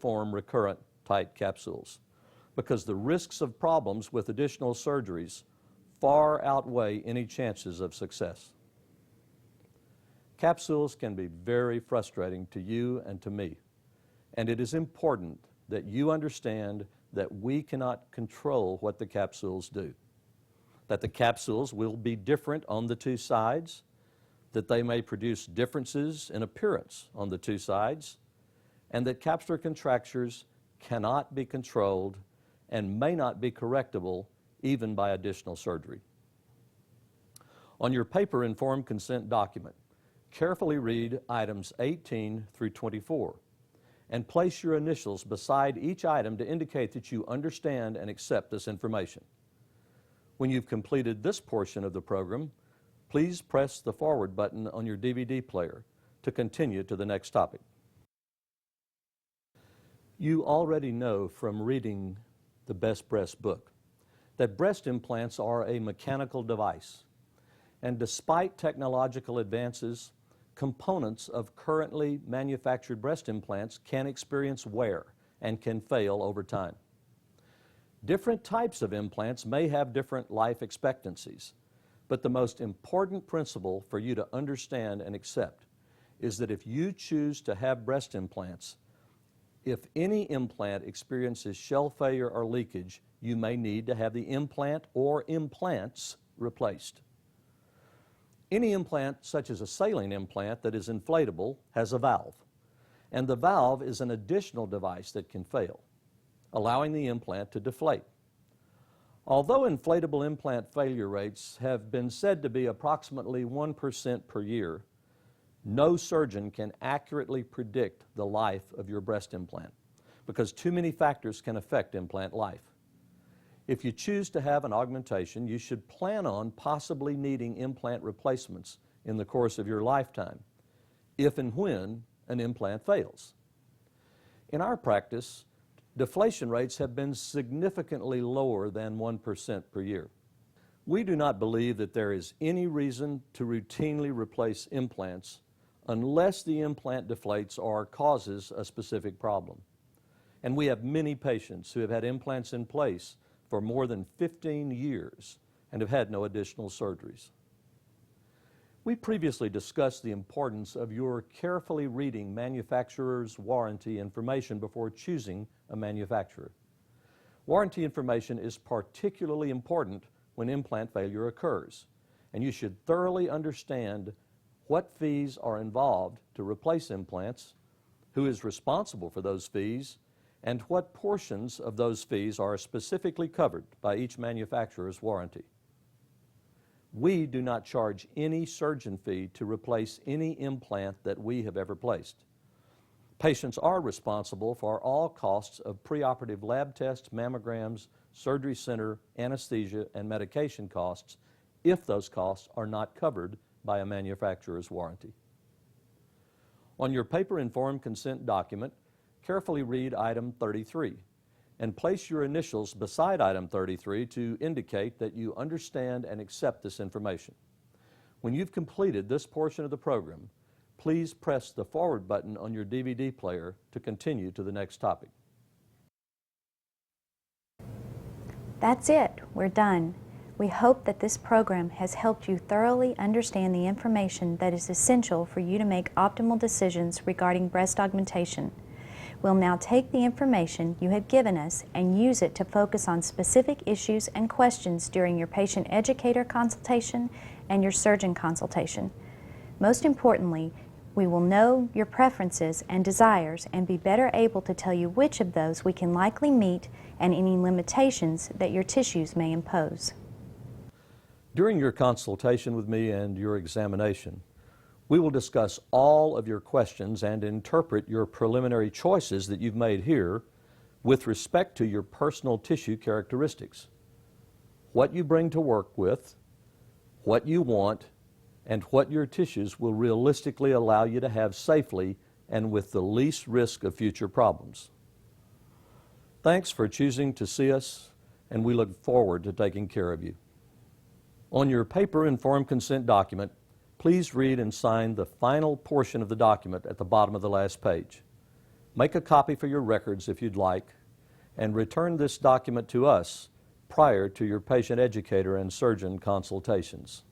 form recurrent tight capsules because the risks of problems with additional surgeries far outweigh any chances of success. Capsules can be very frustrating to you and to me, and it is important that you understand that we cannot control what the capsules do, that the capsules will be different on the two sides, that they may produce differences in appearance on the two sides, and that capsular contractures cannot be controlled and may not be correctable even by additional surgery. On your paper-informed consent document, carefully read items 18 through 24 and place your initials beside each item to indicate that you understand and accept this information. When you've completed this portion of the program, please press the forward button on your DVD player to continue to the next topic. You already know from reading the Best Breast book that breast implants are a mechanical device, and despite technological advances, components of currently manufactured breast implants can experience wear and can fail over time. Different types of implants may have different life expectancies, but the most important principle for you to understand and accept is that if you choose to have breast implants, if any implant experiences shell failure or leakage, you may need to have the implant or implants replaced. Any implant, such as a saline implant that is inflatable, has a valve, and the valve is an additional device that can fail, allowing the implant to deflate. Although inflatable implant failure rates have been said to be approximately 1% per year, no surgeon can accurately predict the life of your breast implant because too many factors can affect implant life. If you choose to have an augmentation, you should plan on possibly needing implant replacements in the course of your lifetime, if and when an implant fails. In our practice, deflation rates have been significantly lower than 1% per year. We do not believe that there is any reason to routinely replace implants unless the implant deflates or causes a specific problem. And we have many patients who have had implants in place for more than 15 years and have had no additional surgeries. We previously discussed the importance of your carefully reading manufacturer's warranty information before choosing a manufacturer. Warranty information is particularly important when implant failure occurs, and you should thoroughly understand what fees are involved to replace implants, who is responsible for those fees, and what portions of those fees are specifically covered by each manufacturer's warranty. We do not charge any surgeon fee to replace any implant that we have ever placed. Patients are responsible for all costs of preoperative lab tests, mammograms, surgery center, anesthesia, and medication costs if those costs are not covered by a manufacturer's warranty. On your paper-informed consent document, carefully read item 33 and place your initials beside item 33 to indicate that you understand and accept this information. When you've completed this portion of the program, please press the forward button on your DVD player to continue to the next topic. That's it. We're done. We hope that this program has helped you thoroughly understand the information that is essential for you to make optimal decisions regarding breast augmentation. We'll now take the information you have given us and use it to focus on specific issues and questions during your patient educator consultation and your surgeon consultation. Most importantly, we will know your preferences and desires and be better able to tell you which of those we can likely meet and any limitations that your tissues may impose. During your consultation with me and your examination, we will discuss all of your questions and interpret your preliminary choices that you've made here with respect to your personal tissue characteristics, what you bring to work with, what you want, and what your tissues will realistically allow you to have safely and with the least risk of future problems. Thanks for choosing to see us, and we look forward to taking care of you. On your paper-informed consent document, please read and sign the final portion of the document at the bottom of the last page. Make a copy for your records if you'd like, and return this document to us prior to your patient educator and surgeon consultations.